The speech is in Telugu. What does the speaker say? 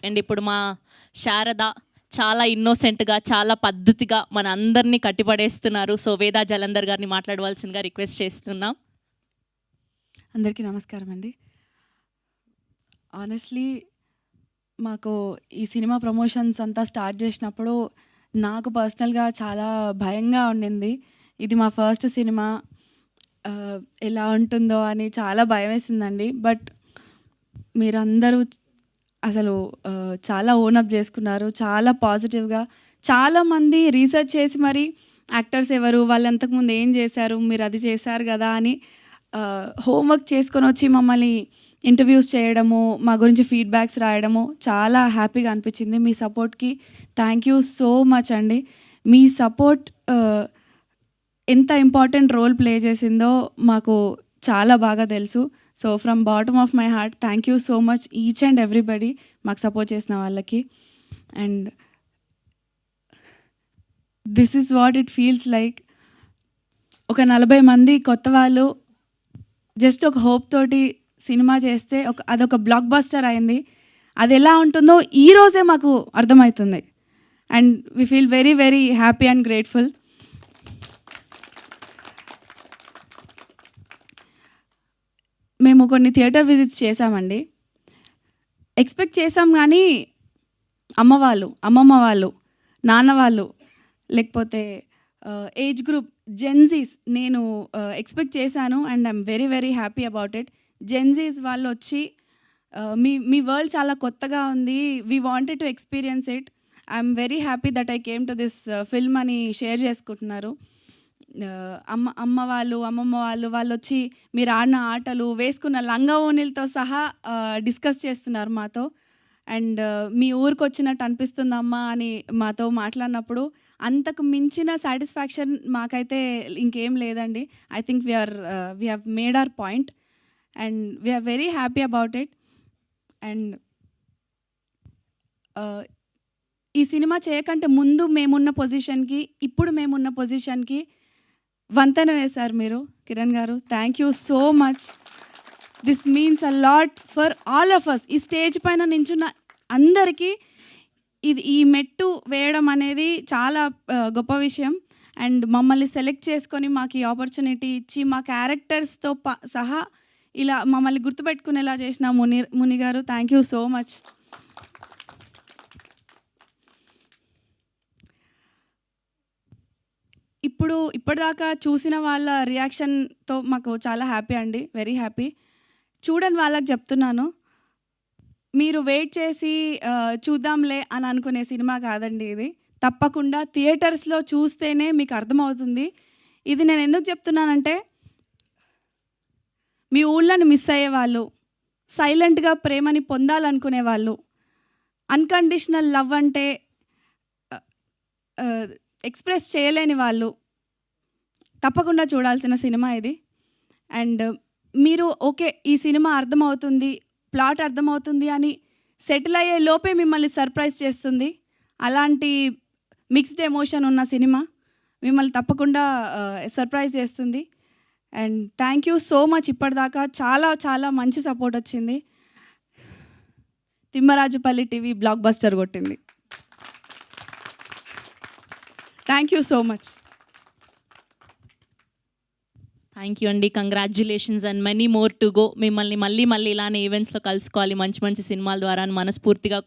అండ్ ఇప్పుడు మా శారద చాలా ఇన్నోసెంట్గా, చాలా పద్ధతిగా మన అందరినీ కట్టిపడేస్తున్నారు. సో వేదా జలంధర్ గారిని మాట్లాడవలసిందిగా రిక్వెస్ట్ చేస్తున్నాం. అందరికీ నమస్కారం అండి. ఆనెస్ట్లీ మాకు ఈ సినిమా ప్రమోషన్స్ అంతా స్టార్ట్ చేసినప్పుడు నాకు పర్సనల్గా చాలా భయంగా ఉండింది. ఇది మా ఫస్ట్ సినిమా, ఎలా ఉంటుందో అని చాలా భయం వేసిందండి. బట్ మీరందరూ అసలు చాలా ఓనప్ చేసుకున్నారు. చాలా పాజిటివ్గా, చాలామంది రీసెర్చ్ చేసి మరి యాక్టర్స్ ఎవరు, వాళ్ళు అంతకుముందు ఏం చేశారు, మీరు అది చేశారు కదా అని హోంవర్క్ చేసుకొని వచ్చి మమ్మల్ని ఇంటర్వ్యూస్ చేయడము, మా గురించి ఫీడ్బ్యాక్స్ రాయడము చాలా హ్యాపీగా అనిపించింది. మీ సపోర్ట్కి థ్యాంక్ యూ సో మచ్ అండి. మీ సపోర్ట్ ఎంత ఇంపార్టెంట్ రోల్ ప్లే చేసిందో మాకు చాలా బాగా తెలుసు. So from bottom of my heart thank you so much each and everybody మాకు సపోర్ట్ చేసిన వాళ్ళకి. And this is what it feels like. ఒక 40 మంది కొత్త వాళ్ళు జస్ట్ ఒక హోప్ తోటి సినిమా చేస్తే అదొక బ్లాక్ బస్టర్ అయింది. అది ఎలా ఉంటుందో ఈరోజే మాకు అర్థమవుతుంది. And we feel very very happy and grateful. మేము కొన్ని థియేటర్ విజిట్స్ చేశామండి. ఎక్స్పెక్ట్ చేసాం కానీ అమ్మమ్మ వాళ్ళు, నాన్న వాళ్ళు, లేకపోతే ఏజ్ గ్రూప్ జెన్జీస్ నేను ఎక్స్పెక్ట్ చేశాను. And I'm very very happy about it. Gen Zs వాళ్ళు వచ్చి మీ వరల్డ్ చాలా కొత్తగా ఉంది, we wanted to experience it, I'm very happy that I came to this film అని షేర్ చేసుకుంటున్నారు. అమ్మమ్మ వాళ్ళు వచ్చి మీరు ఆడిన ఆటలు, వేసుకున్న లంగా ఓణీలతో సహా డిస్కస్ చేస్తున్నారు మాతో. అండ్ మీ ఊరికి వచ్చినట్టు అనిపిస్తుందమ్మా అని మాతో మాట్లాడినప్పుడు అంతకు మించిన సాటిస్ఫాక్షన్ మాకైతే ఇంకేం లేదండి. I think we have made our point and we are very happy about it. And ఈ సినిమా చేయకంటే ముందు మేమున్న పొజిషన్కి, ఇప్పుడు మేమున్న పొజిషన్కి వంతెన వేశారు మీరు, కిరణ్ గారు. Thank you so much. This means a lot for all of us. ఈ స్టేజ్ పైన నించున్న అందరికీ ఈ మెట్టు వేయడం అనేది చాలా గొప్ప విషయం. అండ్ మమ్మల్ని సెలెక్ట్ చేసుకొని మాకు ఈ ఆపర్చునిటీ ఇచ్చి మా క్యారెక్టర్స్తో సహా ఇలా మమ్మల్ని గుర్తుపెట్టుకునేలా చేసిన ముని గారు, థ్యాంక్ యూ సో మచ్. ఇప్పటిదాకా చూసిన వాళ్ళ రియాక్షన్తో మాకు చాలా హ్యాపీ అండి, వెరీ హ్యాపీ. చూడని వాళ్ళకి చెప్తున్నాను, మీరు వెయిట్ చేసి చూద్దాంలే అని అనుకునే సినిమా కాదండి ఇది. తప్పకుండా థియేటర్స్లో చూస్తేనే మీకు అర్థమవుతుంది. ఇది నేను ఎందుకు చెప్తున్నానంటే, మీ ఊళ్ళని మిస్ అయ్యేవాళ్ళు, సైలెంట్గా ప్రేమని పొందాలనుకునే వాళ్ళు, అన్కండిషనల్ లవ్ అంటే ఎక్స్ప్రెస్ చేయలేని వాళ్ళు తప్పకుండా చూడాల్సిన సినిమా ఇది. అండ్ మీరు ఓకే ఈ సినిమా అర్థమవుతుంది, ప్లాట్ అర్థమవుతుంది అని సెటిల్ అయ్యే లోపే మిమ్మల్ని సర్ప్రైజ్ చేస్తుంది. అలాంటి మిక్స్డ్ ఎమోషన్ ఉన్న సినిమా మిమ్మల్ని తప్పకుండా సర్ప్రైజ్ చేస్తుంది. And thank you so much. ఇప్పటిదాకా చాలా చాలా మంచి సపోర్ట్ వచ్చింది. తిమ్మరాజుపల్లి టీవీ బ్లాక్ బస్టర్ కొట్టింది. Thank you so much. Thank you అండి. Congratulations and many more to go. మిమ్మల్ని మళ్ళీ ఇలానే ఈవెంట్స్లో కలుసుకోవాలి, మంచి మంచి సినిమాల ద్వారా మనస్ఫూర్తిగా